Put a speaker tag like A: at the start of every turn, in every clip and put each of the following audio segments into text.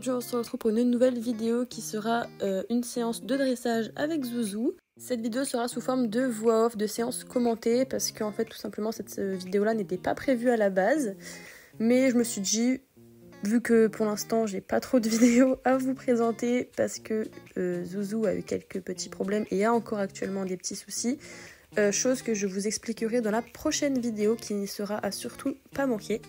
A: aujourd'hui on se retrouve pour une nouvelle vidéo qui sera une séance de dressage avec Zouzou. Cette vidéo sera sous forme de voix off, de séance commentée, parce qu'en fait tout simplement cette vidéo là n'était pas prévue à la base. Mais je me suis dit, vu que pour l'instant j'ai pas trop de vidéos à vous présenter parce que Zouzou a eu quelques petits problèmes et a encore actuellement des petits soucis, chose que je vous expliquerai dans la prochaine vidéo qui ne sera à surtout pas manquer.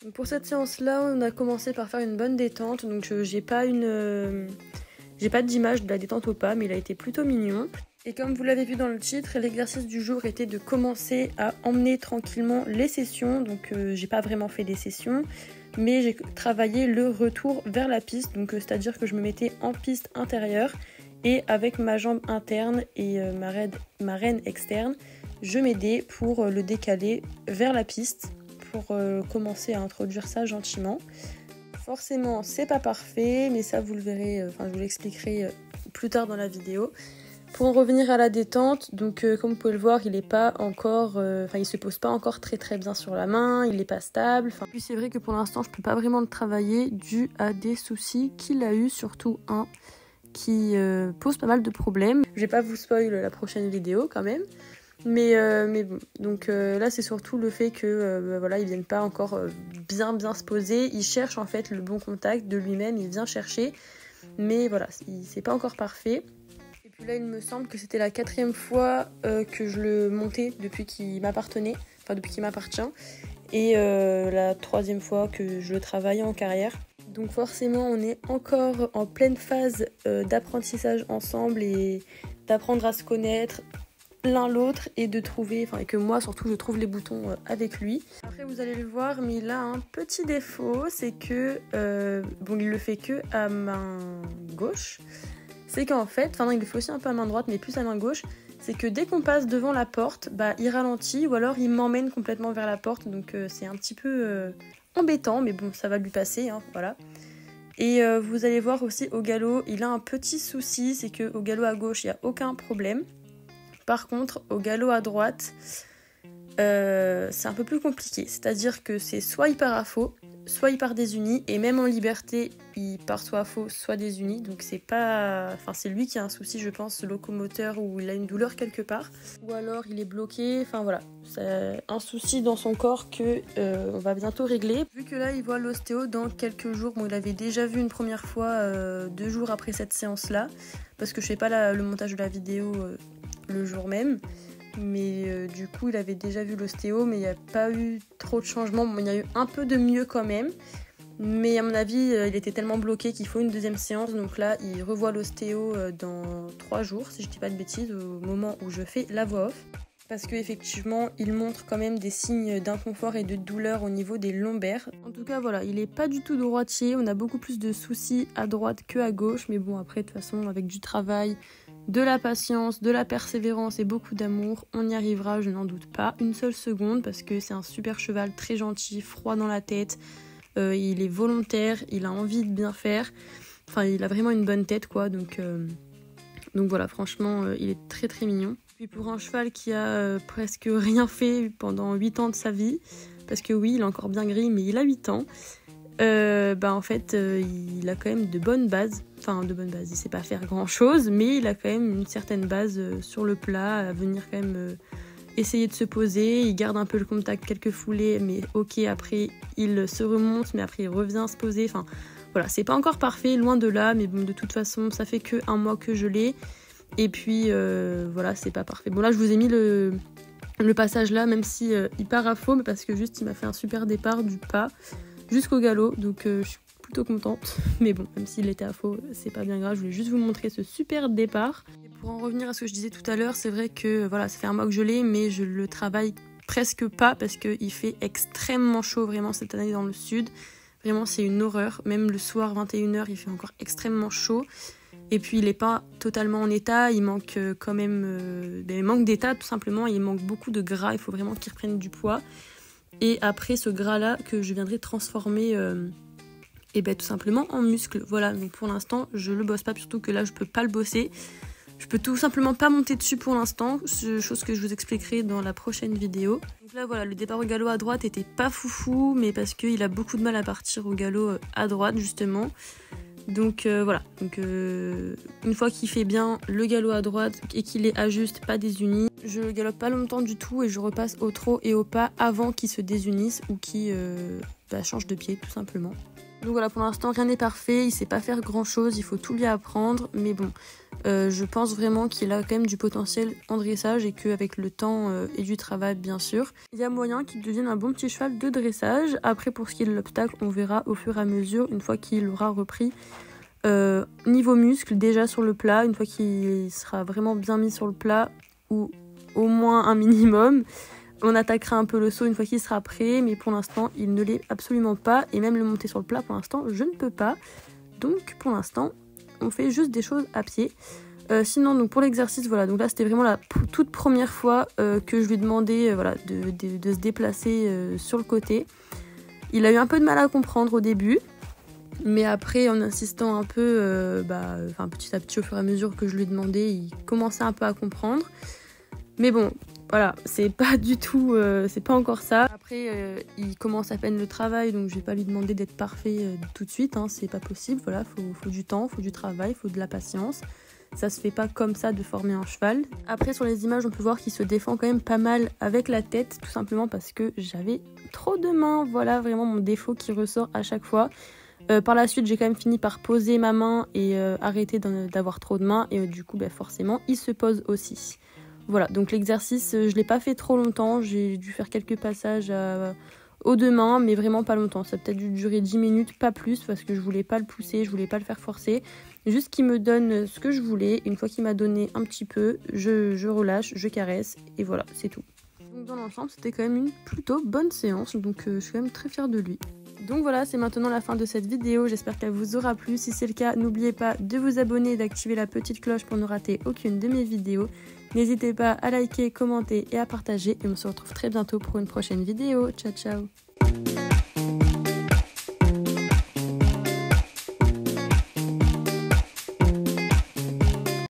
A: Donc pour cette séance là on a commencé par faire une bonne détente, donc j'ai pas d'image de la détente au pas, mais il a été plutôt mignon. Et comme vous l'avez vu dans le titre, l'exercice du jour était de commencer à emmener tranquillement les sessions, donc j'ai pas vraiment fait des sessions, mais j'ai travaillé le retour vers la piste, donc c'est-à-dire que je me mettais en piste intérieure et avec ma jambe interne et ma reine externe, je m'aidais pour le décaler vers la piste pour commencer à introduire ça gentiment. Forcément, c'est pas parfait, mais ça vous le verrez, je vous l'expliquerai plus tard dans la vidéo. Pour en revenir à la détente, donc comme vous pouvez le voir, il est pas encore, il se pose pas encore très bien sur la main, il est pas stable. Puis c'est vrai que pour l'instant, je peux pas vraiment le travailler dû à des soucis qu'il a eu, surtout un qui pose pas mal de problèmes. Je vais pas vous spoil la prochaine vidéo quand même, mais bon. Donc là, c'est surtout le fait que voilà, il vienne pas encore bien se poser. Il cherche en fait le bon contact de lui-même, il vient chercher, mais voilà, c'est pas encore parfait. Et puis là, il me semble que c'était la 4e fois que je le montais depuis qu'il m'appartenait, depuis qu'il m'appartient, et la 3e fois que je le travaillais en carrière. Donc forcément, on est encore en pleine phase d'apprentissage ensemble et d'apprendre à se connaître l'un l'autre et de trouver, et que moi surtout je trouve les boutons avec lui. Après vous allez le voir, mais il a un petit défaut, c'est que il le fait que à main gauche. C'est qu'en fait, il le fait aussi un peu à main droite, mais plus à main gauche, c'est que dès qu'on passe devant la porte, il ralentit ou alors il m'emmène complètement vers la porte, donc c'est un petit peu embêtant, mais bon, ça va lui passer, voilà. Et vous allez voir aussi au galop, il a un petit souci, c'est qu'au galop à gauche, il n'y a aucun problème. Par contre, au galop à droite, c'est un peu plus compliqué, c'est-à-dire que c'est soit il part à faux, soit il part désuni, et même en liberté, il part soit à faux, soit désuni, donc c'est pas... c'est lui qui a un souci, je pense, locomoteur, ou il a une douleur quelque part, ou alors il est bloqué, voilà, c'est un souci dans son corps que on va bientôt régler. Vu que là, il voit l'ostéo dans quelques jours, il avait déjà vu une première fois 2 jours après cette séance-là, parce que je fais pas le montage de la vidéo le jour même, mais du coup il avait déjà vu l'ostéo, mais il n'y a pas eu trop de changements. Bon, il y a eu un peu de mieux quand même, mais à mon avis il était tellement bloqué qu'il faut une 2e séance, donc là il revoit l'ostéo dans 3 jours si je dis pas de bêtises, au moment où je fais la voix off, parce qu'effectivement il montre quand même des signes d'inconfort et de douleur au niveau des lombaires. En tout cas voilà, il est pas du tout droitier, on a beaucoup plus de soucis à droite que à gauche, mais bon après de toute façon avec du travail, de la patience, de la persévérance et beaucoup d'amour, on y arrivera, je n'en doute pas une seule seconde, parce que c'est un super cheval, très gentil, froid dans la tête, il est volontaire, il a envie de bien faire, il a vraiment une bonne tête quoi, donc voilà, franchement il est très mignon. Puis pour un cheval qui a presque rien fait pendant 8 ans de sa vie, parce que oui, il est encore bien gris, mais il a 8 ans, en fait il a quand même de bonnes bases, il sait pas faire grand chose, mais il a quand même une certaine base sur le plat, à venir quand même essayer de se poser, il garde un peu le contact quelques foulées, mais ok, après il se remonte, mais après il revient se poser, voilà, c'est pas encore parfait, loin de là, mais bon, de toute façon ça fait que 1 mois que je l'ai, et puis voilà, c'est pas parfait. Bon là je vous ai mis le passage là, même si il part à faux, mais parce que juste il m'a fait un super départ du pas jusqu'au galop, donc je suis plutôt contente, mais bon, même s'il était à faux, c'est pas bien grave, je voulais juste vous montrer ce super départ. Et pour en revenir à ce que je disais tout à l'heure, c'est vrai que voilà, ça fait 1 mois que je l'ai, mais je le travaille presque pas, parce qu'il fait extrêmement chaud vraiment cette année dans le sud, vraiment c'est une horreur, même le soir 21h il fait encore extrêmement chaud, et puis il est pas totalement en état, il manque quand même, il manque d'état tout simplement, il manque beaucoup de gras, il faut vraiment qu'il reprenne du poids. Et après ce gras là que je viendrai transformer tout simplement en muscle. Voilà, donc pour l'instant je le bosse pas, surtout que là je peux pas le bosser. Je peux tout simplement pas monter dessus pour l'instant, chose que je vous expliquerai dans la prochaine vidéo. Donc là voilà, le départ au galop à droite était pas foufou, mais parce qu'il a beaucoup de mal à partir au galop à droite justement. Donc voilà, donc une fois qu'il fait bien le galop à droite et qu'il est à juste, pas désuni, je galope pas longtemps du tout et je repasse au trot et au pas avant qu'il se désunisse ou qu'il change de pied tout simplement. Donc voilà, pour l'instant rien n'est parfait, il sait pas faire grand chose, il faut tout lui apprendre, mais bon, je pense vraiment qu'il a quand même du potentiel en dressage et qu'avec le temps et du travail bien sûr, il y a moyen qu'il devienne un bon petit cheval de dressage. Après pour ce qui est de l'obstacle, on verra au fur et à mesure, une fois qu'il aura repris niveau muscle déjà sur le plat, une fois qu'il sera vraiment bien mis sur le plat, ou au moins un minimum. On attaquera un peu le saut une fois qu'il sera prêt, mais pour l'instant, il ne l'est absolument pas. Et même le monter sur le plat, pour l'instant, je ne peux pas. Donc, pour l'instant, on fait juste des choses à pied. Sinon, donc pour l'exercice, voilà. Donc là, c'était vraiment la toute première fois que je lui demandais de se déplacer sur le côté. Il a eu un peu de mal à comprendre au début. Mais après, en insistant un peu, petit à petit, au fur et à mesure que je lui demandais, il commençait un peu à comprendre. Mais bon, voilà, c'est pas du tout, c'est pas encore ça. Après, il commence à peine le travail, donc je vais pas lui demander d'être parfait tout de suite, hein, c'est pas possible. Voilà, faut du temps, faut du travail, faut de la patience. Ça se fait pas comme ça de former un cheval. Après, sur les images, on peut voir qu'il se défend quand même pas mal avec la tête, tout simplement parce que j'avais trop de mains. Voilà, vraiment mon défaut qui ressort à chaque fois. Par la suite, j'ai quand même fini par poser ma main et arrêter d'avoir trop de mains. Et du coup, forcément, il se pose aussi. Voilà, donc l'exercice, je l'ai pas fait trop longtemps. J'ai dû faire quelques passages aux deux mains, mais vraiment pas longtemps. Ça a peut-être dû durer 10 minutes, pas plus, parce que je voulais pas le pousser, je voulais pas le faire forcer. Juste qu'il me donne ce que je voulais. Une fois qu'il m'a donné un petit peu, je relâche, je caresse, et voilà, c'est tout. Donc dans l'ensemble, c'était quand même une plutôt bonne séance, donc je suis quand même très fière de lui. Donc voilà, c'est maintenant la fin de cette vidéo, j'espère qu'elle vous aura plu. Si c'est le cas, n'oubliez pas de vous abonner et d'activer la petite cloche pour ne rater aucune de mes vidéos. N'hésitez pas à liker, commenter et à partager. Et on se retrouve très bientôt pour une prochaine vidéo. Ciao ciao!